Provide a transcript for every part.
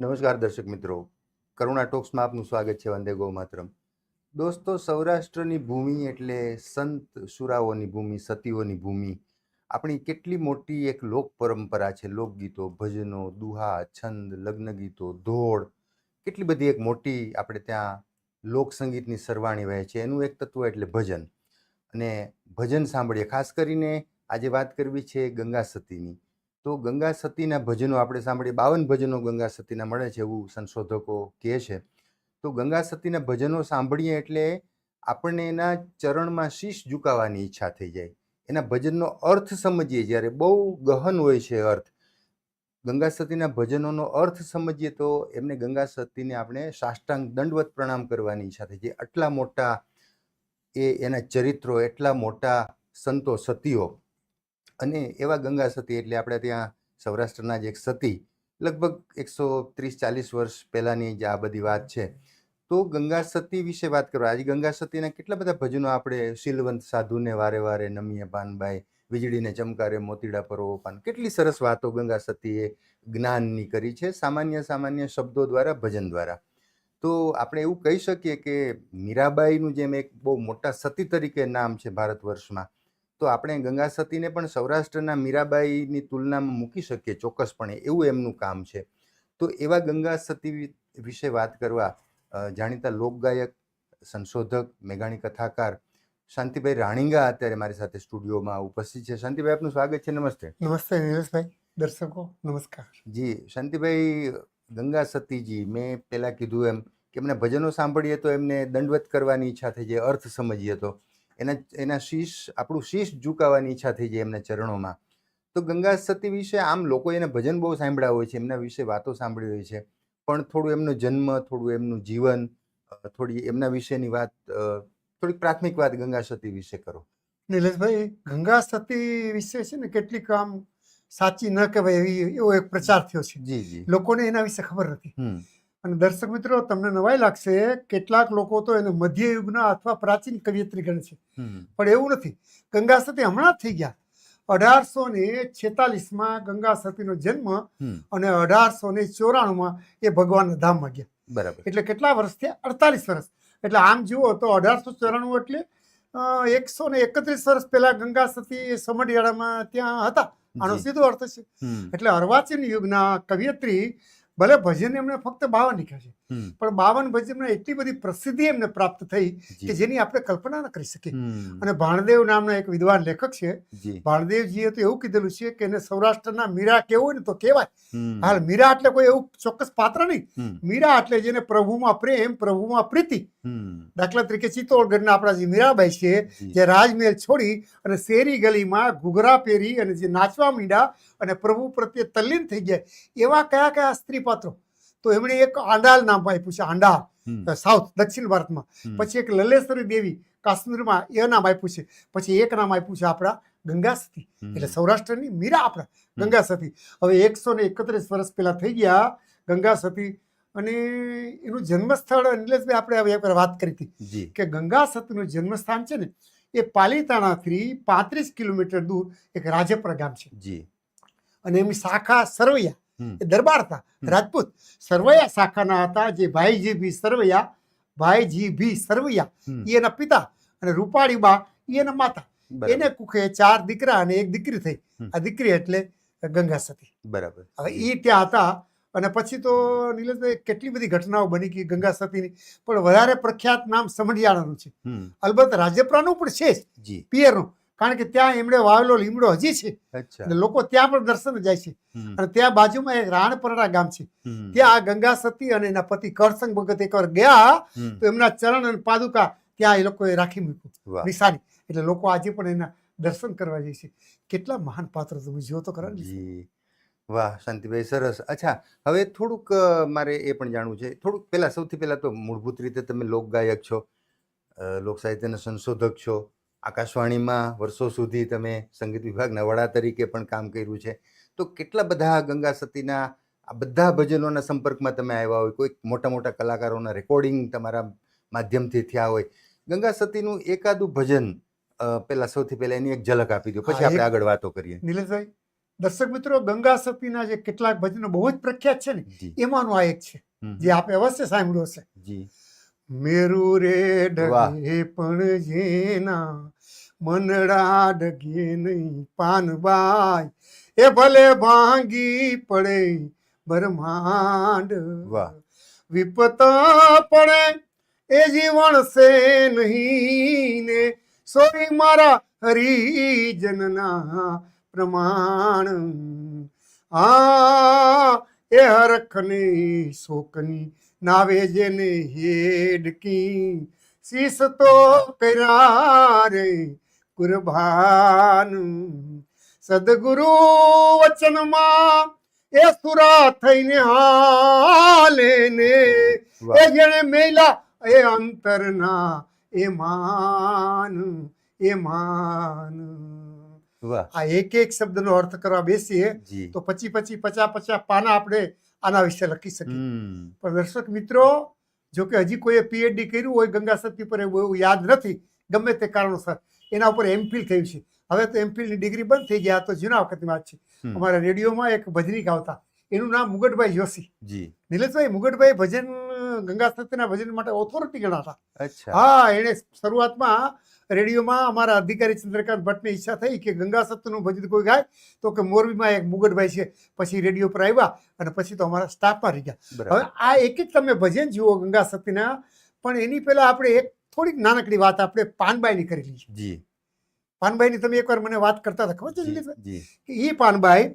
નમસ્કાર દર્શક મિત્રો, કરુણા ટોક્સમાં આપનું સ્વાગત છે. વંદે ગૌ માતરમ. દોસ્તો, સૌરાષ્ટ્રની ભૂમિ એટલે સંત સુરાઓની ભૂમિ, સતીઓની ભૂમિ. આપણી કેટલી મોટી એક લોક પરંપરા છે. લોકગીતો, ભજનો, દુહા, છંદ, લગ્ન ગીતો, ધોળ, કેટલી બધી એક મોટી આપણે ત્યાં લોકસંગીતની સરવાણી વહે છે. એનું એક તત્વ એટલે ભજન. અને ભજન સાંભળીએ. ખાસ કરીને આજે વાત કરવી છે ગંગા સતીની. તો ગંગા સતીના ભજનો આપણે સાંભળીએ. 52 ભજનો ગંગા સતીના મળે છે એવું સંશોધકો કહે છે. તો ગંગા સતીના ભજનો સાંભળીએ એટલે આપણને એના ચરણમાં શીશ ઝુકાવવાની ઈચ્છા થઈ જાય. એના ભજનનો અર્થ સમજીએ જ્યારે, બહુ ગહન હોય છે અર્થ. ગંગા સતીના ભજનોનો અર્થ સમજીએ તો એમને ગંગા સતીને આપણે સાષ્ટાંગ દંડવત પ્રણામ કરવાની ઈચ્છા થઈ જાય. આટલા મોટા એના ચરિત્રો, એટલા મોટા સંતો સતીઓ, અને એવા ગંગા સતી એટલે આપણે ત્યાં સૌરાષ્ટ્રના જ એક સતી, લગભગ 130-40 વર્ષ પહેલાંની જ આ બધી વાત છે. તો ગંગા સતી વિશે વાત કરો. આજે ગંગા સતીના કેટલા બધા ભજનો આપણે, શીલવંત સાધુને વારે વારે નમીએ પાનબાઈ, વીજળીને ચમકારે મોતીડા પરોવો પાન, કેટલી સરસ વાતો ગંગા સતીએ જ્ઞાનની કરી છે, સામાન્ય શબ્દો દ્વારા, ભજન દ્વારા. તો આપણે એવું કહી શકીએ કે મીરાબાઈનું જેમ એક બહુ મોટા સતી તરીકે નામ છે ભારત વર્ષમાં, તો આપણે ગંગા સતીને પણ સૌરાષ્ટ્રના મીરાબાઈની તુલનામાં મૂકી શકીએ ચોક્કસપણે. એવું એમનું કામ છે. તો એવા ગંગા સતી વિશે વાત કરવા જાણીતા લોકગાયક, સંશોધક, મેઘાણી કથાકાર શાંતિભાઈ રાણીંગા અત્યારે મારી સાથે સ્ટુડિયોમાં ઉપસ્થિત છે. શાંતિભાઈ, આપનું સ્વાગત છે. નમસ્તે. નમસ્તે નિલેશભાઈ, દર્શકો નમસ્કાર. જી શાંતિભાઈ, ગંગા સતીજી, મેં પહેલાં કીધું એમ કે એમના ભજનો સાંભળીએ તો એમને દંડવત કરવાની ઈચ્છા થઈ જાય, અર્થ સમજીએ તો એના આપણું શીશ ઝુકાવવાની ઈચ્છા થઈ જાય એમના ચરણોમાં. તો ગંગા સતી વિશે આમ લોકો એના ભજન બહુ સાંભળ્યા હોય છે, એમના વિશે વાતો સાંભળી હોય છે, પણ થોડું એમનો જન્મ, થોડું એમનું જીવન, થોડી એમના વિશેની વાત, થોડીક પ્રાથમિક વાત ગંગા સતી વિશે કરો. નિલેશભાઈ, ગંગા સતી વિશે છે ને કેટલીક આમ સાચી ન કહેવાય એવો એક પ્રચાર થયો છે. જી જી. લોકોને એના વિશે ખબર નથી. અને દર્શક મિત્રો, તમને નવાઈ લાગશે, કેટલાક લોકો તો એને મધ્યયુગના અથવા પ્રાચીન કવિયત્રી ગણે છે, પણ એવું નથી. ગંગા સતી હમણાં જ થઈ ગયા. 1846માં ગંગા સતીનો જન્મ અને 1894માં એ ભગવાનના ધામમાં ગયા. બરાબર. એટલે કેટલા વર્ષ થયા? 48 વર્ષ. એટલે આમ જુઓ તો 1894 એટલે 131 વર્ષ પહેલા ગંગા સતી સમઢિયાળામાં ત્યાં હતા. આનો સીધો અર્થ છે. એટલે અર્વાચીન યુગના કવિયત્રી, ભલે ભજન એમને ફક્ત 52 લખ્યા છે, પણ 52 ભજનમાં એટલી બધી પ્રસિદ્ધિ એમને પ્રાપ્ત થઈ કે જેની આપણે કલ્પના ન કરી શકીએ. અને ભાણદેવ નામના એક વિદ્વાન લેખક છે, ભાણદેવજીએ તો એવું કીધેલું છે કે એને સૌરાષ્ટ્રના મીરા કેવું હોય ને તો કહેવાય. હાલ મીરા એટલે કોઈ એવું ચોક્કસ પાત્ર નહીં. મીરા એટલે જેને પ્રભુમાં પ્રેમ, પ્રભુમાં પ્રીતિ. દાખલા તરીકે ચિત્તોડગઢના આપણા જે મીરાબાઈ છે, જે રાજમહેલ છોડી અને શેરી ગલીમાં ઘૂઘરા પહેરી અને જે નાચવા માંડ્યા અને પ્રભુ પ્રત્યે તલ્લીન થઈ ગયા, એવા કયા કયા સ્ત્રી પાત્રો? તો એમણે એક આંડાલ નામ આપ્યું છે, આંડાલ, સાઉથ દક્ષિણ ભારતમાં. પછી એક લલેશ્વરી દેવી કાશ્મીરમાં, એ નામ આપ્યું છે. પછી એક નામ આપ્યું છે આપણા ગંગા સતી, એટલે સૌરાષ્ટ્રની મીરા આપણા ગંગા સતી. હવે 131 વર્ષ પહેલા થઈ ગયા ગંગા સતી. અને એનું જન્મસ્થળ, નિલેશભાઈ, આપણે હવે એકવાર વાત કરી હતી કે ગંગા સતીનું જન્મસ્થાન છે ને એ પાલીતાણાથી 35 કિલોમીટર દૂર એક રાજપરા ગામ છે. અને એમની શાખા સરવૈયા, એ દરબાર હતા, રાજપૂત. સરવૈયા શાખાના હતા જે ભાઈજી ભી સરવૈયા, એ એના પિતા, અને રૂપાળીબા એ એના માતા. એને કુખે 4 દીકરા અને 1 દીકરી થઈ. આ દીકરી એટલે ગંગા સતી. બરાબર. હવે એ ત્યાં હતા. અને પછી તો નિલેશભાઈ કેટલી બધી ઘટનાઓ બની કે ગંગા સતીની, પણ વધારે પ્રખ્યાત નામ સમઢિયાળાનું છે. અલબત્ત રાજપરાનું પણ છે જ, પિયરનું, કારણ કે ત્યાં એમણે વાવેલો લીમડો હજી છે. અને લોકો ત્યાં પણ દર્શન જાય છે. અને ત્યાં બાજુમાં એક રાણપરડા ગામ છે, ત્યાં ગંગા સતી અને એના પતિ કરસંગ ભગત એકવાર ગયા તો એમના ચરણ અને પાદુકા ત્યાં એ લોકોએ રાખી મૂક્યું, નિશાની. એટલે લોકો આજે પણ એના દર્શન કરવા જાય છે. કેટલા મહાન પાત્રો તમે જો તો ખરા. વાહ શાંતિભાઈ, સરસ. અચ્છા, હવે થોડુંક મારે એ પણ જાણવું છે. થોડુંક સૌથી પહેલા તો મૂળભૂત રીતે તમે લોકગાયક છો, લોક સાહિત્યના સંશોધક છો, આકાશવાણીમાં વર્ષો સુધી તમે સંગીત વિભાગના વડા તરીકે પણ કામ કર્યું છે. તો કેટલા બધા ગંગા સતીના આ બધા ભજનોના સંપર્કમાં તમે આવ્યા હોય, કોઈ મોટા મોટા કલાકારોના રેકોર્ડિંગ તમારા માધ્યમથી થયા હોય. ગંગા સતીનું એકાદું ભજન સૌથી પહેલા એની એક ઝલક આપી દો, પછી આપણે આગળ વાતો કરીએ. નિલેશભાઈ, દર્શક મિત્રો, ગંગા સતીના જે કેટલાક ભજનો બહુ જ પ્રખ્યાત છે ને, જી એમાંનું આ એક છે જે આપે અવશ્ય સાંભળ્યો હશે. જી મેરુ રે વાહ. ડગે પણ જેના મનડા ડગે નહીં પાનબાઈ, એ ભલે ભાંગી પડે બ્રહ્માંડ, વાહ. વિપત પડે એ જીવન સે નહીં ને, સોરી મારા હરિજનના પ્રમાણ. એ હરખની શોકની નાવે જેને હેડકી, શીશ તો કર્યા રે કુરબાન. સદગુરુ વચનમાં એ સુરા થઈને હાલે ને, એ જેને મેલા એ અંતરના એ માન, એ માન. વાહ. આ એક એક શબ્દનો અર્થ કરવા બેસીએ જી તો 50 પાના આપણે આના વિશે લખી શકીએ. પણ દર્શક મિત્રો, જો કે હજી કોઈએ પીએચડી કર્યું હોય ગંગા સતી પર એવું યાદ નથી, ગમે તે કારણોસર એના ઉપર એમફિલ થયું છે. હવે તો એમફિલની ડિગ્રી બંધ થઈ ગયા, તો જૂના વખતની વાત છે. અમારા રેડિયોમાં એક ભજનીક આવતા, એનું નામ મુગટભાઈ જોશી. જી નિલેશભાઈ, મુગટભાઈ ભજન ગંગા સતીના ભજન માટે ઓથોરિટી ગણાતા. અચ્છા. હા, એને શરૂઆતમાં રેડિયોમાં અમારા અધિકારી ચંદ્રકાંત ભટ્ટની ઈચ્છા થઈ કે ગંગા સતીનું ભજન કોઈ ગાય, તો કે મોરબીમાં એક મુગટભાઈ છે. પછી રેડિયો પર આવ્યા અને પછી તો અમારા સ્ટાફમાં રહી ગયા. બરાબર. હવે આ એક એક તમે ભજન જુઓ ગંગા સતીના, પણ એની પહેલા આપણે એક થોડીક નાનકડી વાત આપણે પાનબાઈની કરી લઈએ. જી પાનબાઈની તમે એકવાર મને વાત કરતા હતા, ખબર છે જી નિલેશભાઈ? જી કે એ પાનબાઈ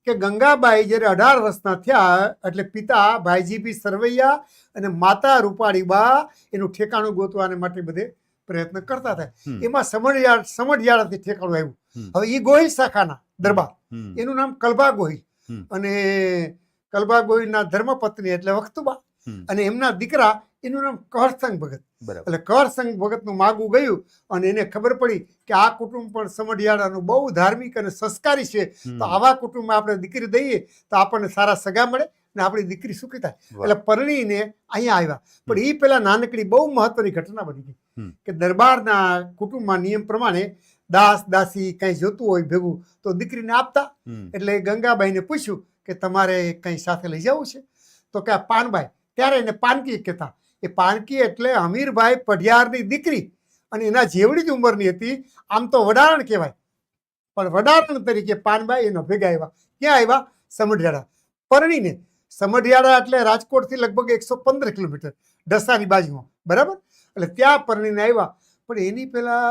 કે ગંગાબાઈ જ્યારે 18 વર્ષના થયા એટલે પિતા ભાઈજીભી સરવૈયા અને માતા રૂપાળીબા એનું ઠેકાણું ગોતવાને માટે બધે પ્રયત્ન કરતા હતા. એમાં સમઢિયાળાથી ઠેકાણું આવ્યું. હવે એ ગોહિલ શાખાના દરબાર, એનું નામ કલભા ગોહિલ, અને કલભા ગોહિલના ધર્મપત્ની એટલે વખતુબા, અને એમના દીકરા એનું નામ કહરસંગ ભગત. બરાબર. એટલે કહરસંગ ભગતનું માગું ગયું અને એને ખબર પડી કે આ કુટુંબ પણ સમઢિયાળાનું બહુ ધાર્મિક અને સંસ્કારી છે, તો આવા કુટુંબમાં આપણે દીકરી દઈએ તો આપણને સારા સગા મળે ને આપણી દીકરી સુખી થાય. એટલે પરણીને અહીંયા આવ્યા. પણ એ પેલા નાનકડી બહુ મહત્વની ઘટના બની ગઈ કે દરબારના કુટુંબમાં નિયમ પ્રમાણે દાસ દાસી કઈ જોતું હોય ભેગું તો દીકરીને આપતા. એટલે ગંગાબાઈને પૂછ્યું કે તમારે કઈ સાથે લઈ જવું છે, તો કે આ પાનબાઈ, ત્યારે એને પાનકી કહેતા. એ પાનકી એટલે અમીરભાઈ પઢિયારની દીકરી, અને એના જેવડી જ ઉંમરની હતી. આમ તો વડારણ કહેવાય, પણ વડારણ તરીકે પાનબાઈ એનો ભેગા આવ્યા. ક્યાં આવ્યા? સમઢિયાળા. પરણીને સમઢિયાળા એટલે રાજકોટથી લગભગ 115 કિલોમીટર, ઢસાની બાજુમાં, બરાબર? એટલે ત્યાં પરણીને આવ્યા. પણ એની પહેલા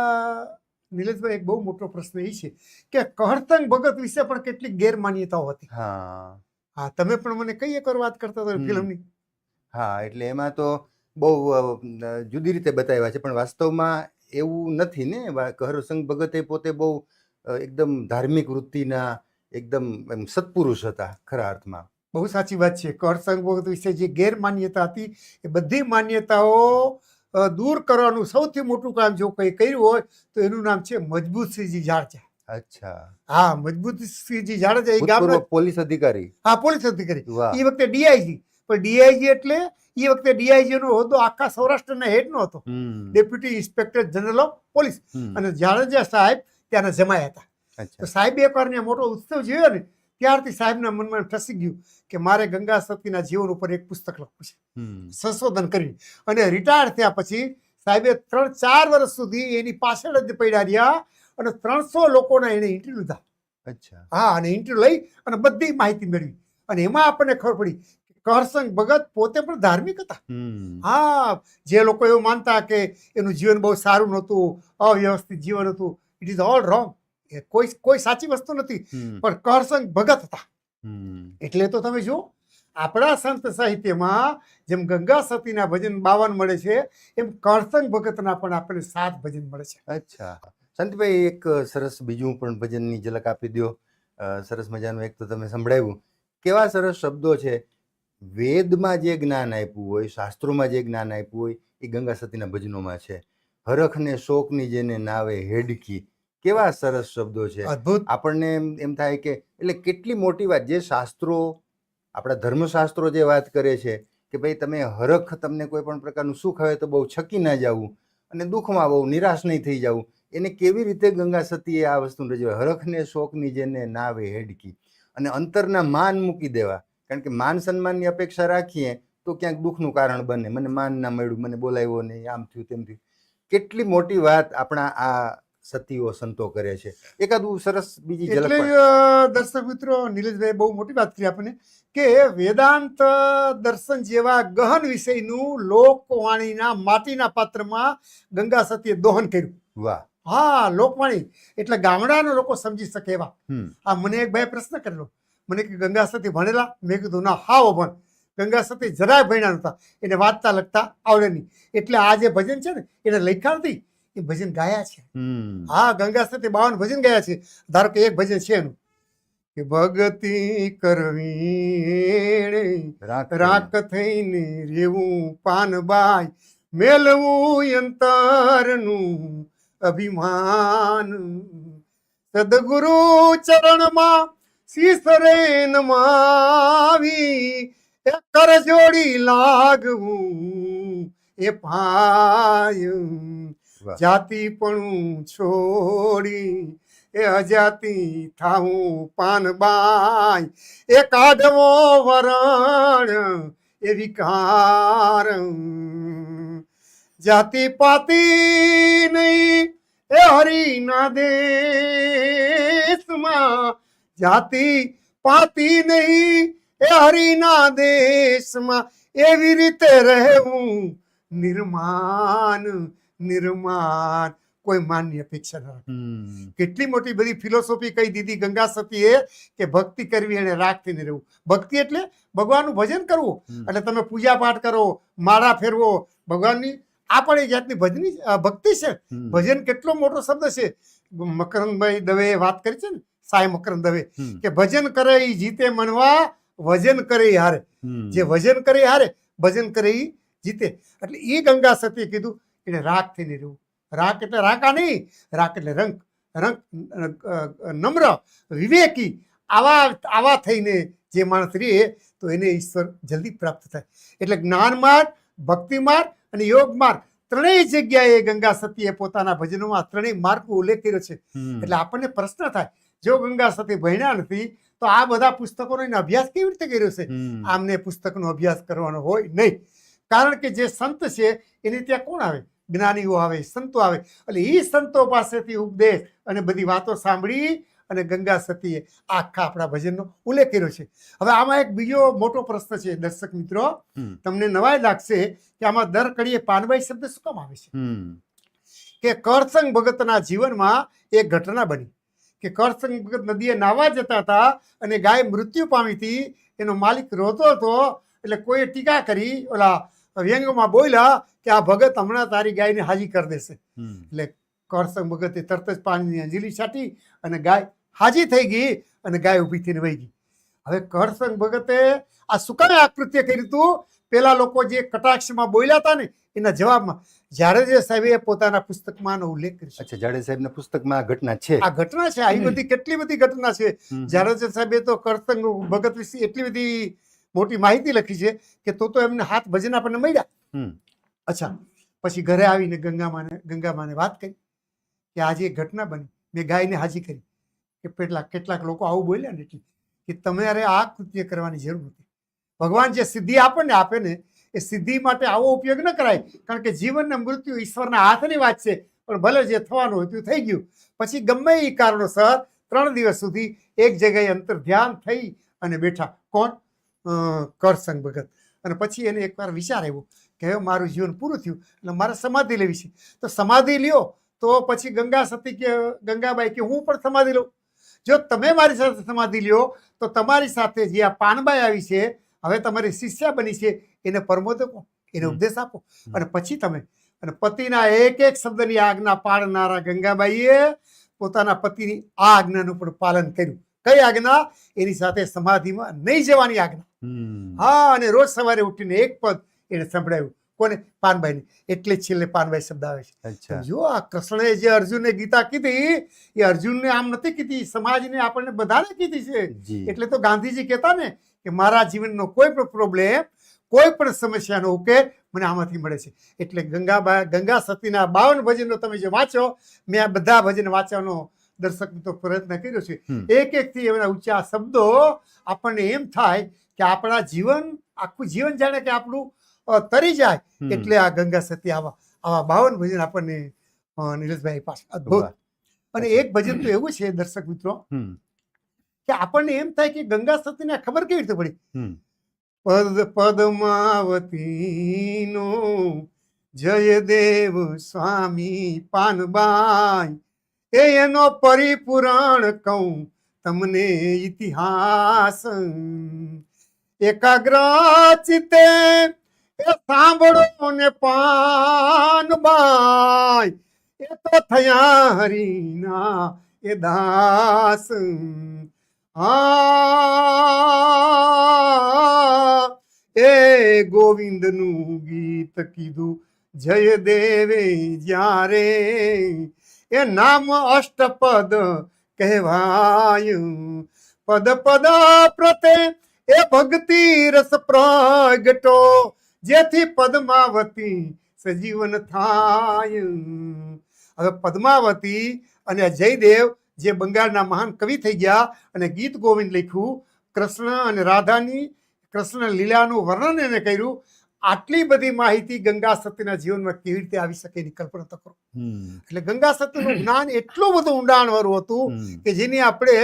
નિલેશભાઈ એક બહુ મોટો પ્રશ્ન એ છે કે કહરતંગ ભગત વિશે પણ કેટલીક ગેરમાન્યતાઓ હતી. હા, તમે પણ મને કઈ એકવાર વાત કરતા હતા ફિલ્મની. હા, એટલે એમાં તો બહુ જુદી રીતે બતાવ્યા છે, પણ વાસ્તવમાં એવું નથી ને. કહરસંગ ભગતે પોતે બહુ એકદમ ધાર્મિક વૃત્તિના એકદમ એમ સત્પુરુષ હતા ખરા અર્થમાં. બહુ સાચી વાત છે. કહરસંગ ભગત વિશે જે ગેરમાન્યતા હતી એ બધી માન્યતાઓ દૂર કરવાનું સૌથી મોટું કામ જો કંઈ કર્યું હોય તો એનું નામ છે મજબૂતસિંહજી જાડેજા. અચ્છા. હા, મજબૂતસિંહજી જાડેજા એ ગામના પોલીસ અધિકારી. હા, પોલીસ અધિકારી. વાહ. એ વખતે ડીઆઈજી, પણ ડીઆઈજી એટલે એ વખતે ડીઆઈજી નો હોદ્દો આખા સૌરાષ્ટ્રના હેડ નો હતો, deputy inspector general of police. અને જાડેજા સાહેબ ત્યાંના જમાયા હતા. તો સાહેબ એકવાર ને મોટો ઉત્સવ જોયો ને, ત્યારથી સાહેબના મનમાં ઠસી ગયું કે મારે ગંગા સતીના જીવન ઉપર એક પુસ્તક લખવું છે, સંશોધન કરી. અને રિટાયર થયા પછી સાહેબે 3-4 વર્ષ સુધી એની પાછળ જ પડ્યા રહ્યા અને 300 લોકોના એને ઇન્ટરવ્યુ લીધા. અચ્છા. હા, અને ઇન્ટરવ્યુ લઈ અને બધી માહિતી મેળવી. અને એમાં આપણને ખબર પડી કે કહરસંગ ભગત પોતે પણ ધાર્મિક હતા. હા, જે લોકો એવું માનતા કે એનું જીવન બહુ સારું નહોતું, અવ્યવસ્થિત જીવન હતું, ઇટ ઇઝ ઓલ રોંગ. એ કોઈ સાચી વસ્તુ નથી, પણ કહરસંગ ભગત હતા. એટલે તો તમે જુઓ, આપણા સંત સાહિત્યમાં જેમ ગંગા સતીના ભજન 52 મળે છે, એમ કહરસંગ ભગતના પણ આપણને 7 ભજન મળે છે. અચ્છા. સંતભાઈ, એક સરસ બીજું પણ ભજનની ઝલક આપી દો. સરસ મજાનું એક તો તમે સંભળાવ્યું. કેવા સરસ શબ્દો છે. વેદમાં જે જ્ઞાન આપ્યું હોય, શાસ્ત્રોમાં જે જ્ઞાન આપ્યું હોય, એ ગંગા સતીના ભજનોમાં છે. હરખને શોકની જેને નાવે હેડકી, કેવા સરસ શબ્દો છે. અદ્ભુત. આપણને એમ થાય કે એટલે કેટલી મોટી વાત. જે શાસ્ત્રો, આપણા ધર્મશાસ્ત્રો જે વાત કરે છે કે ભાઈ તમે હરખ, તમને કોઈ પણ પ્રકારનું સુખ આવે તો બહુ છકી ના જવું અને દુઃખમાં બહુ નિરાશ નહીં થઈ જવું, એને કેવી રીતે ગંગા સતીએ આ વસ્તુ રજૂ, હરખને શોકની જેને નાવે હેડકી, અને અંતરના માન મૂકી દેવા. કારણ કે માન સન્માનની અપેક્ષા રાખીએ તો ક્યાંક દુઃખનું કારણ બને, મને માન ના મળ્યું, મને બોલાવ્યો નહીં, આમ થયું તેમ થયું. કેટલી મોટી વાત આપણા આ સતીઓ સંતો કરે છે. એકાદું સરસ બીજી ઝલક એટલે પણ. દર્શક મિત્રો, નિલેશભાઈ બહુ મોટી વાત કરી આપણને કે વેદાંત દર્શન જેવા ગહન વિષયનું લોકવાણીના માટીના પાત્રમાં ગંગા સતીએ દોહન કર્યું. વાહ. હા, લોકવાણી એટલે ગામડાના લોકો સમજી શકે એવા. હમ. આ મને એક ભાઈ પ્રશ્ન કરેલો, મને કે ગંગા સતી ભણેલા? મેં કીધું ના, હાવ ભણ. ગંગા સતી જરાય ભણ્યા નતા, એને વાંચતા લખતા આવડે નહીં. એટલે આ જે ભજન છે ને એને લખ્યા નથી, એ ભજન ગાયા છે. હા, ગંગા સતી 52 ભજન ગાયા છે. ધારો કે એક ભજન છે એનું કે ભગતિ કરવી રાખ થઈને રેવું પાનબાઈ, મેલવું અંતરનું અભિમાન, સદગુરુ ચરણમાં શીશ રે નમાવી, એ કર જોડી લાગવું એ પાય, જાતિ પણ છોડી એ અજાતિ થાવું પાનબાઈ, એ કાઢવો વરણ એ વિકાર, જાતિ પાતી નહીં એ હરિના દેશમાં, જાતિ પાતી નહીં એ હરિના દેશમાં, એવી રીતે રહેવું નિર્માન નિર્માન, કોઈ માનની અપેક્ષા ન રાખે. કેટલી મોટી બધી ફિલોસોફી કહી દીધી ગંગા સતીએ કે ભક્તિ કરવી એને રાખીને રહેવું. ભક્તિ એટલે ભગવાનનું ભજન કરવું. એટલે તમે પૂજા પાઠ કરો, માળા ફેરવો, ભગવાનની આ પણ એક જાતની ભજની ભક્તિ છે. ભજન કેટલો મોટો શબ્દ છે. મકરંદભાઈ દવે વાત કરી છે ને, સાંઈ મકરંદ દવે, કે ભજન કરે ઈ જીતે મનવા, વજન કરે ઈ હારે. જે વજન કરે ઈ હારે, ભજન કરે ઈ જીતે. એટલે એ ગંગા સતીએ કીધું એને રાખ થઈને રહેવું. રાખ એટલે રાકા નહીં, રાખ એટલે રંગ, રંગ નમ્ર વિવેકી, આવા થઈને જે માણસ રહે તો એને ઈશ્વર જલ્દી પ્રાપ્ત થાય. એટલે જ્ઞાન માર્ગ, ભક્તિ માર્ગ અને યોગ માર્ગ ત્રણેય જગ્યાએ ગંગા સતીએ પોતાના ભજનોમાં ત્રણેય માર્ગનો ઉલ્લેખ કર્યો છે. એટલે આપણને પ્રશ્ન થાય, જો ગંગા સતી ભણ્યા નથી તો આ બધા પુસ્તકોનો એને અભ્યાસ કેવી રીતે કર્યો છે? આમને પુસ્તકનો અભ્યાસ કરવાનો હોય નહીં. કારણ કે જે સંત છે એને ત્યાં કોણ આવે? જ્ઞાનીઓ આવે, સંતો આવે. એટલે એ સંતો પાસેથી ઉપદેશ અને બધી વાતો સાંભળી અને ગંગા સતીએ આખા આપણા ભજનનો ઉલ્લેખ કર્યો છે. હવે આમાં એક બીજો મોટો પ્રશ્ન છે દર્શક મિત્રો, તમને નવાઈ લાગશે કે આમાં દર કડીએ પાનબાઈ શબ્દ શું કામ આવે છે? કે કરસંગ ભગતના જીવનમાં એક ઘટના બની કે કરસંગ ભગત નદીએ નાવા જતા હતા અને ગાય મૃત્યુ પામી હતી. એનો માલિક રોતો હતો, એટલે કોઈએ ટીકા કરી, ઓલા વ્યંગમાં બોલ્યા કે આ ભગત હમણાં તારી ગાયને હાજી કરી દેશે. એટલે કરસંગ ભગતે તરત જ પાણીની અંજલી છાંટી અને ગાય હાજી થઈ ગઈ અને ગાય ઊભી થઈને વહી ગઈ. હવે કરસંગ ભગતે આ શું કામે આ કૃત્ય કર્યું હતું? પેલા લોકો જે કટાક્ષમાં બોલ્યા હતા ને એના જવાબમાં જાડેજા સાહેબે પોતાના પુસ્તકમાં ઉલ્લેખ કર્યો. અચ્છા, જાડેજા સાહેબના પુસ્તકમાં આ ઘટના છે. આ ઘટના છે. આવી બધી કેટલી બધી ઘટના છે. જાડેજા સાહેબે તો કરસંગ ભગત વિશે એટલી બધી મોટી માહિતી લખી છે કે તો એમને હાથ ભજન આપણને મળ્યા. અચ્છા, પછી ઘરે આવીને ગંગામાને વાત કરી કે આજે એક ઘટના બની, મેં ગાયને હાજી કરી કે કેટલાક લોકો આવું બોલ્યા ને એટલે કે તમારે આ કૃત્ય કરવાની જરૂર નથી. ભગવાન જે સિદ્ધિ આપણને આપે ને એ સિદ્ધિ માટે આવો ઉપયોગ ન કરાય. કારણ કે જીવન ને મૃત્યુ ઈશ્વરના હાથની વાત છે. પણ ભલે જે થવાનું હોય તે થઈ ગયું. પછી ગમે એ કારણોસર 3 દિવસ સુધી એક જગ્યાએ અંતર ધ્યાન થઈ અને બેઠા. કોણ? કરસંગ ભગત. અને પછી એને એકવાર વિચાર આવ્યો કે હવે મારું જીવન પૂરું થયું એટલે મારે સમાધિ લેવી છે. તો સમાધિ લ્યો તો પછી ગંગા સતી કે ગંગાબાઈ કે હું પણ સમાધિ લઉં. જો તમે મારી સાથે સમાધિ લ્યો તો તમારી સાથે જે આ પાનબાઈ આવી છે, હવે તમારી શિષ્યા બની છે, એને પરમોદકો, એને ઉપદેશ આપો. અને પછી તમે અને પતિના એક એક શબ્દની આજ્ઞા પાળનારા ગંગાબાઈએ પોતાના પતિની આ આજ્ઞાનું પણ પાલન કર્યું. કઈ આજ્ઞા? એની સાથે સમાધિમાં નહીં જવાની આજ્ઞા. હા, અને રોજ સવારે ઉઠીને એક પદ એને સંભળાવ્યું. કોને? પાનબાઈને. એટલે છેલ્લે પાનબાઈ શબ્દ આવે છે. જો આ કૃષ્ણએ જે અર્જુનને ગીતા કીધી એ અર્જુનને આમ નથી કીધી, સમાજને આપણને બધાને કીધી છે. એટલે તો ગાંધીજી કહેતા ને કે મારા જીવનનો કોઈ પણ પ્રોબ્લેમ કોઈ પણ સમસ્યાનો ઉકેલ મને આમાંથી મળે છે. એટલે ગંગા સતીના 52 ભજનો તમે જે વાંચો, મેં આ બધા ભજન વાંચવાનો દર્શક મિત્રો પ્રયત્ન કર્યો છે. એક થી એના ઊંચા શબ્દો આપણને એમ થાય કે આપણા આખું જીવન જાણે કે આપણું તરી જાય. એટલે આ ગંગા સતી આવા 52 ભજન આપણને નિલેશભાઈ પાસે અદભુત. અને એક ભજન તો એવું છે દર્શક મિત્રો કે આપણને એમ થાય કે ગંગા સતીને ખબર કેવી રીતે પડી. પદ્માવતીનો જયદેવ સ્વામી પાનબાઈ એનો પરિપુરાણ કહું તમને ઇતિહાસ. એકાગ્ર ચિત્તે એ સાંભળો ને પાનબાઈ એ તો થયા હરિના એ દાસ. એ ગોવિંદનું ગીત કીધું જયદેવે જ્યારે એ નામ અષ્ટપદ કહેવાય. પદ પદ પ્રતે એ ભક્તિ રસ પ્રગટો જેથી પદ્માવતી સજીવન થાય. હવે પદ્માવતી અને જયદેવ જે બંગાળના મહાન કવિ થઈ ગયા અને ગીત ગોવિંદ લખ્યું, કૃષ્ણ અને રાધાની કૃષ્ણ લીલાનું વર્ણન એને કર્યું. આટલી બધી માહિતી ગંગા સતીના જીવનમાં કેવી રીતે આવી શકે એની કલ્પના તો કરો. એટલે ગંગા સતીનું જ્ઞાન એટલું બધું ઊંડાણવાળું હતું કે જેની આપણે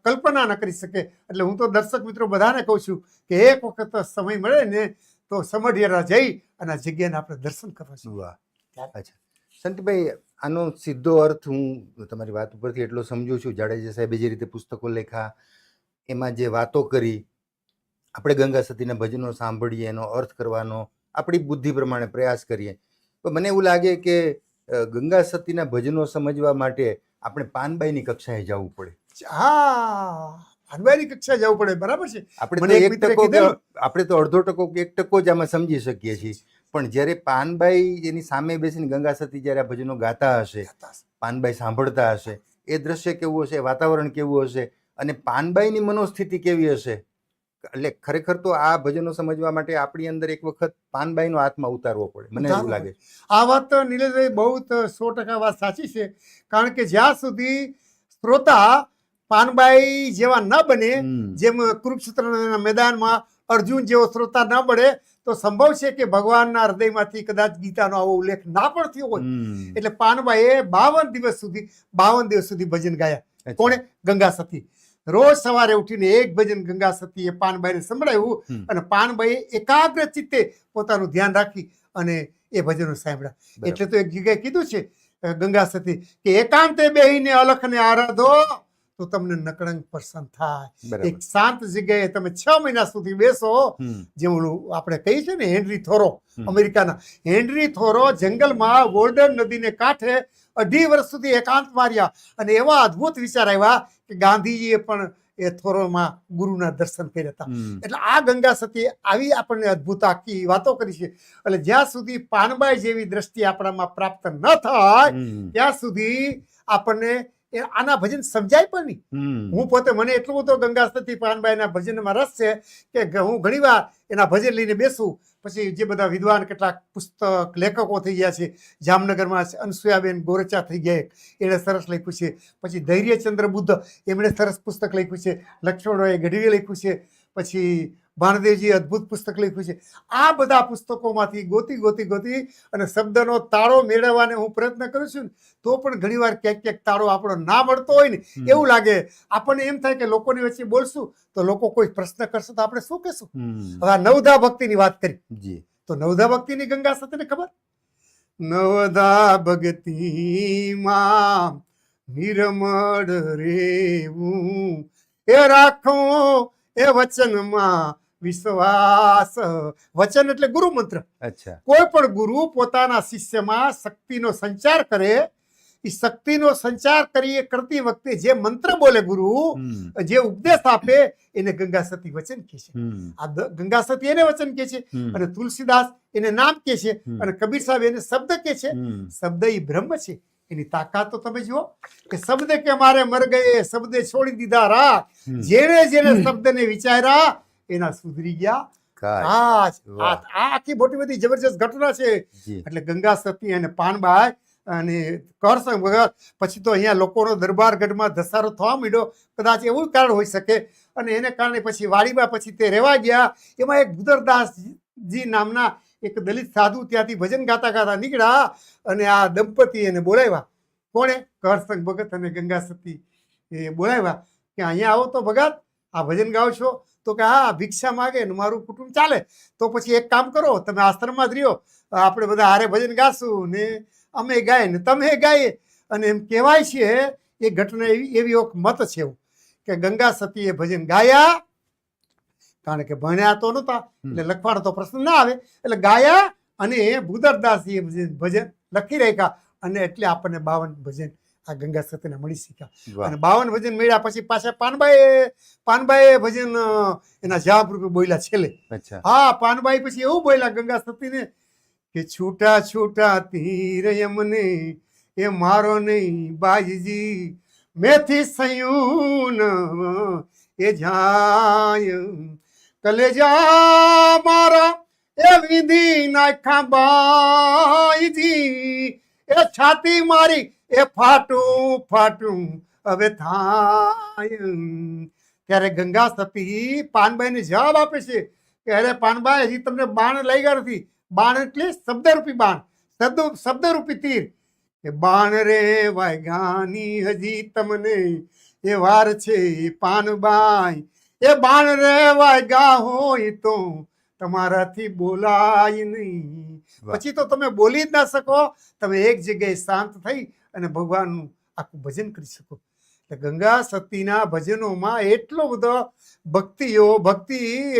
કલ્પના ન કરી શકે. એટલે હું તો દર્શક મિત્રો બધાને કહું છું કે એક વખત સમય મળે ને તો સમઢિયાળા જઈ અને આ જગ્યાને આપણે દર્શન કરવા છે. અચ્છા સંતભાઈ, આનો સીધો અર્થ હું તમારી વાત ઉપરથી એટલો સમજુ છું, જાડેજા સાહેબે જે રીતે પુસ્તકો લખ્યા એમાં જે વાતો કરી, આપણે ગંગા સતીના ભજનો સાંભળીએ, એનો અર્થ કરવાનો આપણી બુદ્ધિ પ્રમાણે પ્રયાસ કરીએ, તો મને એવું લાગે કે ગંગા સતીના ભજનો સમજવા માટે આપણે પાનબાઈની કક્ષાએ જવું પડે. હા, પાનબાઈની કક્ષાએ જવું પડે, બરાબર છે. આપણે તો અડધો ટકો કે 1% જ આમાં સમજી શકીએ છીએ, પણ જ્યારે પાનબાઈ એની સામે બેસીને ગંગા સતી જ્યારે આ ભજનો ગાતા હશે, પાનબાઈ સાંભળતા હશે, એ દ્રશ્ય કેવું હશે, વાતાવરણ કેવું હશે અને પાનબાઈની મનોસ્થિતિ કેવી હશે. એટલે ખરેખર તો આ ભજનો સમજવા માટે આપણી અંદર એક વખત પાનબાઈનો આત્મા ઉતારવો પડે, મને એવું લાગે. આ વાત તો નિલેશભાઈ બહુ 100% વાત સાચી છે. કારણ કે જ્યાં સુધી શ્રોતા પાનબાઈ જેવા ન બને, જેમ કુરુક્ષેત્રના મેદાનમાં અર્જુન જેવો શ્રોતા ન બને, તો સંભવ છે કે ભગવાનના હૃદયમાંથી કદાચ ગીતાનો આવો ઉલ્લેખ ના પણ થયો હોય. એટલે પાનબાઈએ 52 દિવસ સુધી ભજન ગાયા. કોણે? ગંગા સતી. રોજ સવારે ઉઠીને એક ભજન ગંગા સતીએ પાનબાઈને સંભળાવ્યું અને પાનબાઈએ એકાગ્ર ચિત્તે પોતાનું ધ્યાન રાખી અને એ ભજનો સાંભળ્યા. એટલે તો એક જગ્યાએ કીધું છે ગંગા સતી કે એકાંતે બેહીને અલખને આરાધો તો તમને નકળંગ પ્રસન્ન થાય. એક શાંત જગ્યાએ તમે 6 મહિના સુધી બેસો. જેમ આપણે કહીએ છીએ ને હેનરી થોરો, અમેરિકાના હેનરી થોરો જંગલમાં વોલ્ડન નદીને કાંઠે 2.5 વર્ષ સુધી એકાંત માર્યા અને એવા અદ્ભુત વિચાર આવ્યા કે ગાંધીજીએ પણ એ થોરોમાં ગુરુના દર્શન કર્યા હતા. એટલે આ ગંગા સતીએ આવી આપણને અદ્ભુત આખી વાતો કરી છે. એટલે જ્યાં સુધી પાનબાઈ જેવી દ્રષ્ટિ આપણામાં પ્રાપ્ત ન થાય ત્યાં સુધી આપણને આના ભજન સમજાય પણ નહીં. હું પોતે મને એટલું બધું ગંગા સતી પાનબાઈના ભજનમાં રસ છે કે હું ઘણીવાર એના ભજન લઈને બેસું. પછી જે બધા વિદ્વાન કેટલાક પુસ્તક લેખકો થઈ ગયા છે, જામનગરમાં અનસુયાબેન ગોરચા થઈ ગયા, એણે સરસ લખ્યું છે. પછી ધૈર્યચંદ્ર બુદ્ધ, એમણે સરસ પુસ્તક લખ્યું છે. લક્ષ્મણરાય ગઢવીએ લખ્યું છે. પછી ભાણદેવજીએ અદ્ભુત પુસ્તક લખ્યું છે. આ બધા પુસ્તકોમાંથી ગોતી અને શબ્દનો તાળો મેળવવાને હું પ્રયત્ન કરું છું. તો પણ ઘણીવાર ક્યાંક તાળો આપણો ના મળતો હોય ને એવું લાગે. આપણને એમ થાય કે લોકોની વચ્ચે બોલશું તો લોકો કોઈ પ્રશ્ન કરશે તો આપણે શું કહેશું. હવે આ નવધા ભક્તિની વાત કરી, તો નવધા ભક્તિની ગંગા સતીને ખબર. નવધા ભક્તિમાં નિર્મળ રેવું એ રાખવું એ વચનમાં વિશ્વાસ. વચન એટલે ગુરુ મંત્ર. કોઈ પણ ગુરુ પોતાના શિષ્યમાં શક્તિનો સંચાર કરે, એ શક્તિનો સંચાર કરતી વખતે જે મંત્ર બોલે ગુરુ, જે ઉપદેશ આપે એને ગંગા સતી વચન કહે છે. આ ગંગા સતી એને વચન કહે છે અને તુલસીદાસ એને નામ કહે છે અને કબીર સાહેબ એને શબ્દ કહે છે. શબ્દ એ બ્રહ્મ છે. એની તાકાત તો તમે જુઓ કે શબ્દ કે મારે મર ગયે શબ્દે છોડી દીધા રાહ. જેને શબ્દને વિચાર્યા એના સુધરી ગયા કાચ. વાહ. આ આખી મોટી બધી જબરજસ્ત ઘટના છે. જી એટલે ગંગા સતી અને પાનબાઈ અને કરસંગ વગર પછી તો અહીંયા લોકોનો દરબારગઢમાં ધસારો થવા માંડ્યો. કદાચ એવું કારણ હોઈ શકે. અને એને કારણે પછી વાડીમાં પછી તે રહેવા ગયા. એમાં એક ગુદરદાસજી નામના એક દલિત સાધુ ત્યાંથી ભજન ગાતા ગાતા નીકળ્યા અને આ દંપતી એને બોલાવ્યા. કોણે? કરસંગ ભગત અને ગંગા સતી એ બોલાવ્યા કે અહીંયા આવો તો ભગત, આ ભજન ગાઓ છો? તો કે હા, ભિક્ષા માગે ને મારું કુટુંબ ચાલે. તો પછી એક કામ કરો, તમે આશ્રમમાં જ રહ્યો, આપણે બધા હારે ભજન ગાશું ને અમે ગાય ને તમે ગાઈએ. અને એમ કહેવાય છે એ ઘટના એવી એક મત છે એવું કે ગંગા સતીએ ભજન ગાયા, કારણ કે ભણ્યા તો નહોતા એટલે લખવાનો તો પ્રશ્ન ના આવે, એટલે ગાયા અને ભૂદરદાસજીએ ભજન લખી રાખ્યા. અને એટલે આપણને 52 ભજન આ ગંગા સતીને મળી શીખ્યા. વાહ. અને 52 ભજન મળ્યા પછી પાછા પાનબાઈએ ભજન એના જવાબ રૂપે બોલ્યા છેલ્લે. અચ્છા. હા, પાનબાઈ પછી એવું બોલ્યા ગંગા સતીને કે છૂટા છૂટા તીર યમને એ મારો નહીં બાઈજી, મેથી સયુન એ જાય કલેજા મારા એ વિધિ નાખા બાઈજી, એ છાતી મારી એ ફાટું ફાટું હવે થાય. ત્યારે ગંગા સતી પાનબાઈને જવાબ આપે છે કે અરે પાનબાઈ, હજી તમને બાણ લાગ્યા નથી. બાણ એટલે શબ્દરૂપી બાણ, શબ્દરૂપી તીર. કે બાણ રે વાગ્યાની હજી તમને એ વાર છે પાનબાઈ, એ બાણ રે વાગ્યા હોય તો તમારાથી બોલાય નહીં. વાહ. પછી તો તમે બોલી જ ના શકો, તમે એક જગ્યાએ શાંત થઈ અને ભગવાનનું આખું ભજન કરી શકો. એટલે ગંગા સતીના ભજનોમાં એટલો બધો ભક્તિ,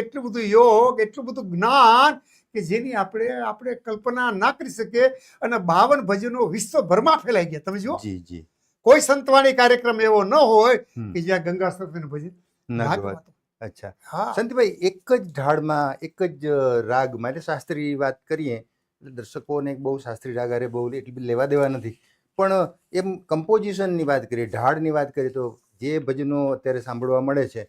એટલું બધું યોગ, એટલું બધું જ્ઞાન કે જેની આપણે કલ્પના ના કરી શકીએ. અને 52 ભજનો વિશ્વભરમાં ફેલાઈ ગયા. તમે જુઓ, જી જી કોઈ સંતવાણી કાર્યક્રમ એવો ન હોય કે જ્યાં ગંગા સતીનું ભજન ના ના ગવાય. ગવાતું. અચ્છા. હા, સંતભાઈ, એક જ ઢાળમાં એક જ રાગમાં, એટલે શાસ્ત્રીય વાત કરીએ એટલે દર્શકોને એક બહુ શાસ્ત્રીય રાગ અરે બહુ એટલી બધી લેવા દેવા નથી, પણ એમ કમ્પોઝિશનની વાત કરીએ, ઢાળની વાત કરીએ તો જે ભજનો અત્યારે સાંભળવા મળે છે,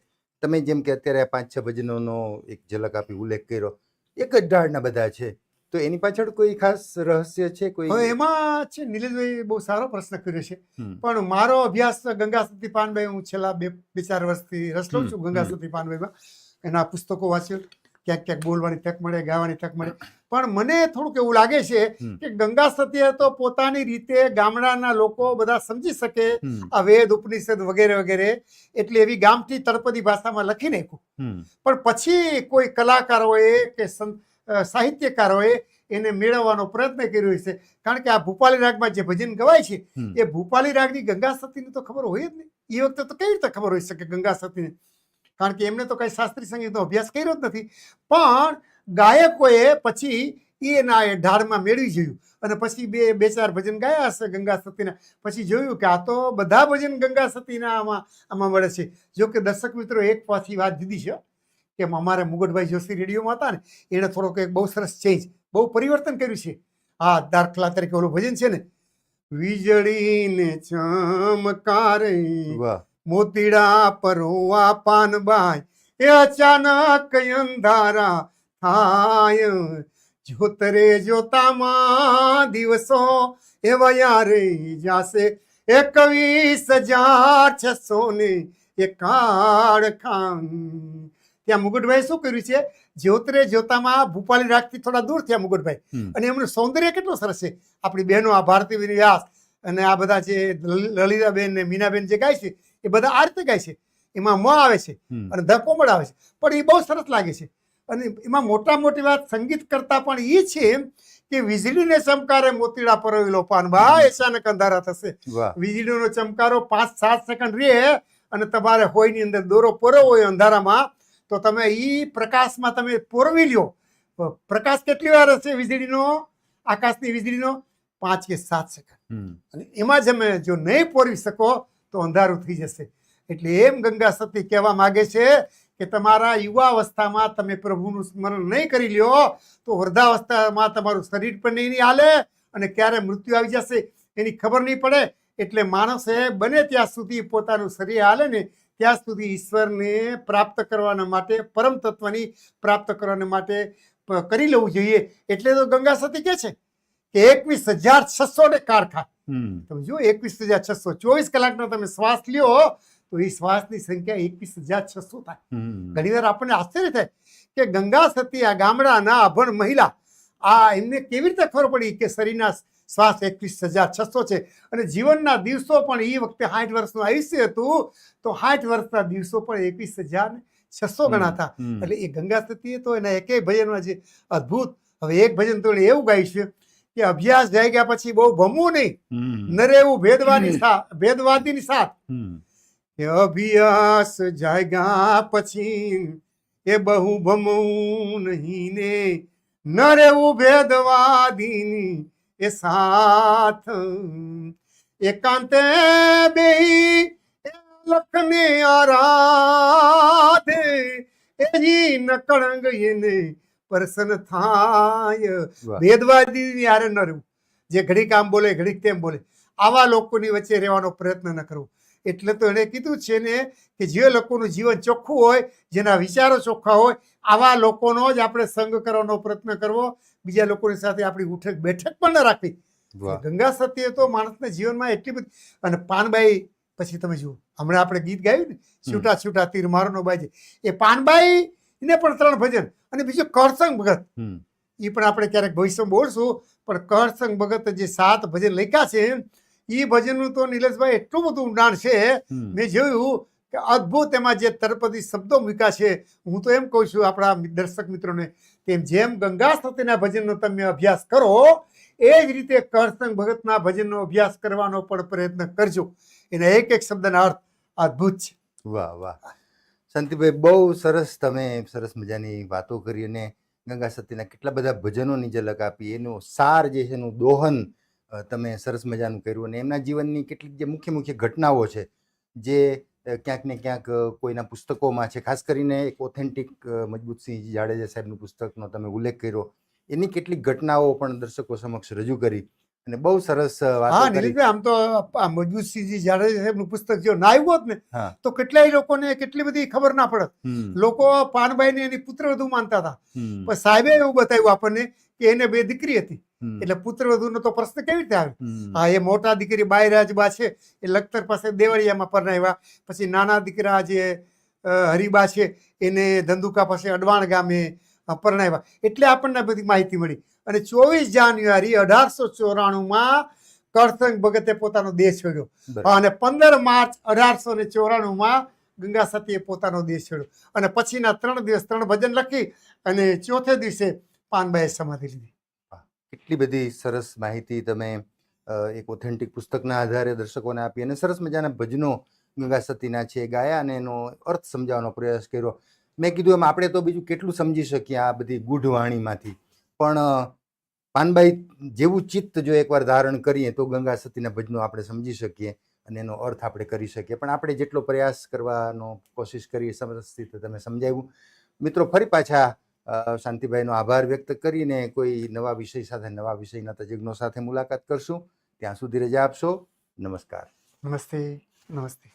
તમે જેમ કે અત્યારે 5-6 ભજનોનો એક ઝલક આપી, ઉલ્લેખ કર્યો, એક જ ઢાળના બધા છે, તો એની પાછળ કોઈ ખાસ રહસ્ય છે? કોઈ? હવે એમાં છે નિલેશભાઈ બહુ સારો પ્રશ્ન કર્યો છે. હમ. પણ મારો અભ્યાસ ગંગા સતી પાનબાઈ, હું છેલ્લા 2-4 વર્ષથી રસ લઉં છું ગંગા હમ. સતી પાનબાઈમાં. એના પુસ્તકો વાંચ્યું, ક્યાંક ક્યાંક બોલવાની તક મળે, ગાવાની તક મળે. પણ મને થોડુંક એવું લાગે છે કે ગંગા સતીએ તો પોતાની રીતે ગામડાના લોકો બધા સમજી શકે આ વેદ ઉપનિષદ વગેરે વગેરે, એટલે એવી ગામઠી તળપદી ભાષામાં લખી નાખ્યું. પણ પછી કોઈ કલાકારોએ કે સાહિત્યકારોએ એને મેળવવાનો પ્રયત્ન કર્યો છે. કારણ કે આ ભૂપાલી રાગમાં જે ભજન ગવાય છે એ ભૂપાલી રાગની ગંગા સતીને તો ખબર હોય જ નહીં. એ વખતે તો કેવી રીતે ખબર હોઈ શકે ગંગા સતીને? કારણ કે એમને તો કઈ શાસ્ત્રીય સંગીતનો અભ્યાસ કર્યો જ નથી. પણ ગાયકોએ પછી એના એ ઢાળમાં મેળવી જોયું અને પછી બે ચાર ભજન ગાયા હશે ગંગા સતીના. પછી જોયું કે આ તો બધા ભજન ગંગા સતીના આમાં મળે છે. જો કે દર્શક મિત્રો એક પાછી વાત દીધી છે કે અમારે મુગટભાઈ જોશી રેડિયોમાં હતા ને, એણે થોડોક એક બહુ સરસ ચેન્જ, બહુ પરિવર્તન કર્યું છે. હા, દાખલા તરીકે ઓલું ભજન છે ને, વીજળીને ચમકારે મોતીડા પરોવા પાનબાઈ, એ અચાનક અંધારા થાય, જોતરે જોતામાં દિવસો એ વયા રે જાશે, 21,600 ને 1 ખાન. ત્યાં મુગટભાઈ શું કર્યું છે, જ્યોતરે જ્યોતામાં ભૂપાલી રાગથી થોડા દૂર થયા મુગટભાઈ, અને એમનું સૌંદર્ય કેટલું સરસ છે. આપણી બહેનો આ ભારતી વ્યાસ અને આ બધા જે લલિતાબેન ને મીનાબેન જે ગાય છે એ બધા આ રીતે ગાય છે. એમાં મ આવે છે અને ધ કોમળ આવે છે, પણ એ બહુ સરસ લાગે છે. અને એમાં મોટા મોટી વાત સંગીત કરતા પણ એ છે કે વીજળીને ચમકારે મોતીડા પરોવેલો પાનબાઈ, અચાનક અંધારા થશે. વીજળીનો ચમકારો 5-7 સેકન્ડ રહે અને તમારે હોયની અંદર દોરો પરોવો હોય અંધારામાં, તો તમે એ પ્રકાશમાં તમે પોરવી લ્યો. પ્રકાશ કેટલી વાર હશે વીજળીનો, આકાશની વીજળીનો? 5 કે 7 સેકન્ડ. અને એમાં તમે જો નહીં પોરવી શકો તો અંધારું થઈ જશે. એટલે એમ ગંગા સતી કહેવા માંગે છે કે તમારા યુવાવસ્થામાં તમે પ્રભુનું સ્મરણ નહીં કરી લ્યો તો વૃદ્ધાવસ્થામાં તમારું શરીર પણ નહીં હાલે અને ક્યારે મૃત્યુ આવી જશે એની ખબર નહીં પડે. એટલે માણસે બને ત્યાં સુધી પોતાનું શરીર હાલે ને ત્યાં સુધી ઈશ્વરને પ્રાપ્ત કરવાના માટે પરમ તત્વની પ્રાપ્ત કરવાના માટે કરી લેવું જોઈએ. એટલે તો ગંગા સતી કહે છે કે 21,600 ને કારખા. તમે જુઓ 21,600 24 કલાકનો તમે શ્વાસ લ્યો તો એ શ્વાસની સંખ્યા 21,600 થાય. ઘણી વાર આપણને આશ્ચર્ય થાય કે ગંગા સતી આ ગામડાના અભણ મહિલા એમને કેવી રીતે ખબર પડી કે શરીરના શ્વાસ 21,600 છે અને જીવનના દિવસો પણ એ વખતે 60 વર્ષનું આયુષ્ય હતું તો 60 વર્ષના દિવસો પણ 21,600 ગણાતા. એટલે એ ગંગા સતીએ તો એના એકેય ભજનમાં જે અદ્ભુત. હવે એક ભજન તો એણે એવું ગાયું છે કે અભ્યાસ જાગ્યા પછી બહુ ભમવું નહીં, નરે એવું ભેદવાદીની સાથ. કે અભ્યાસ જાગ્યા પછી એ બહુ ભમવું નહીં ને ન રેવું ભેદવાદીની એ સાથ. એકાંતે બેહી લખને આરાધે એની નકળંગ એને પ્રસન્ન થાય. ભેદવાદી યારે ન રહેવું, જે ઘડીક આમ બોલે ઘડીક તેમ બોલે, આવા લોકોની વચ્ચે રહેવાનો પ્રયત્ન ન કરવો. એટલે તો એણે કીધું છે ને કે જે લોકોનું જીવન ચોખ્ખું હોય, જેના વિચારો ચોખ્ખા હોય, આવા લોકોનો જ આપણે સંગ કરવાનો પ્રયત્ન કરવો. બીજા લોકોની સાથે આપણી ઉઠક બેઠક પણ ન રાખવી. ગંગા સતીએ તો માણસના જીવનમાં એટલી બધી. અને પાનબાઈ પછી તમે જુઓ, હમણાં આપણે ગીત ગાયું ને છૂટા છૂટા તીર મારનો બાજે, એ પાનબાઈ ને પણ 3 ભજન. અને બીજું કરસંગ ભગત, એ પણ આપણે ક્યારેક ભવિષ્યમાં બોલશું. પણ કરસંગ ભગત જે 7 ભજન લખ્યા છે એ ભજનનું તો નિલેશભાઈ એટલું બધું ઊંડાણ છે. મેં જોયું કે અદ્ભુત એમાં જે તળપદી શબ્દો મૂક્યા છે. હું તો એમ કહું છું આપણા દર્શક મિત્રોને તેમ જેમ ગંગા સતીના ભજનનો તમે અભ્યાસ કરો એ જ રીતે કરસંગ ભગતના ભજનનો અભ્યાસ કરવાનો પણ પ્રયત્ન કરજો. એના એક એક શબ્દના અર્થ અદ્ભુત છે. વાહ વાહ શાંતિભાઈ, બહુ સરસ. તમે સરસ મજાની વાતો કરી અને ગંગા સતીના કેટલા બધા ભજનોની ઝલક આપી. એનું સાર જે છે એનું દોહન તમે સરસ મજાનું કર્યું. અને એમના જીવનની કેટલીક જે મુખ્ય મુખ્ય ઘટનાઓ છે જે ક્યાંક ને ક્યાંક કોઈના પુસ્તકોમાં છે, ખાસ કરીને એક ઓથેન્ટિક મજબૂતસિંહ જાડેજા સાહેબનું પુસ્તકનો તમે ઉલ્લેખ કર્યો, એની કેટલીક ઘટનાઓ પણ દર્શકો સમક્ષ રજૂ કરી અને બહુ સરસ વાતો કરી. આમ તો મજબૂતસિંહજી જાડેજા સાહેબનું પુસ્તક જો ના આવ્યું હોત ને તો કેટલાય લોકોને કેટલી બધી ખબર ના પડત. લોકો પાનબાઈને એની પુત્રવધુ માનતા હતા, પણ સાહેબે એવું બતાવ્યું આપણને કે એને 2 દીકરી હતી. એટલે પુત્રવધુનો તો પ્રશ્ન કેવી રીતે આવે? એ મોટા દીકરી બાયરાજબા છે એ લખતર પાસે દેવળિયામાં પરણાવ્યા. પછી નાના દીકરા જે હરિબા છે એને ધંધુકા પાસે અડવાણ ગામે પરણાવ્યા. એટલે આપણને બધી માહિતી મળી. અને 24 જાન્યુઆરી 1894માં કરસંગ ભગતે પોતાનો દેહ છોડ્યો અને 15 માર્ચ 1894માં ગંગા સતીએ પોતાનો દેહ છોડ્યો. અને પછીના 3 દિવસ 3 ભજન લખી અને ચોથે દિવસે પાનબાઈએ સમાધિ લીધી. કેટલી બધી સરસ માહિતી તમે એક ઓથેન્ટિક પુસ્તકના આધારે દર્શકોને આપી અને સરસ મજાના ભજનો ગંગા સતીના છે ગાયા અને એનો અર્થ સમજાવવાનો પ્રયાસ કર્યો. મેં કીધું એમ આપણે તો બીજું કેટલું સમજી શકીએ આ બધી ગૂઢ વાણીમાંથી, પણ પાનબાઈ જેવું ચિત્ત જો એકવાર ધારણ કરીએ તો ગંગા સતીના ભજનો આપણે સમજી શકીએ અને એનો અર્થ આપણે કરી શકીએ. પણ આપણે જેટલો પ્રયાસ કરવાનો કોશિશ કરીએ સરસ રીતે તમે સમજાવ્યું. મિત્રો, ફરી પાછા શાંતિભાઈનો આભાર વ્યક્ત કરીને કોઈ નવા વિષય સાથે, નવા વિષયના તજજ્ઞો સાથે મુલાકાત કરશું. ત્યાં સુધી રજા આપશો. નમસ્કાર. નમસ્તે. નમસ્તે.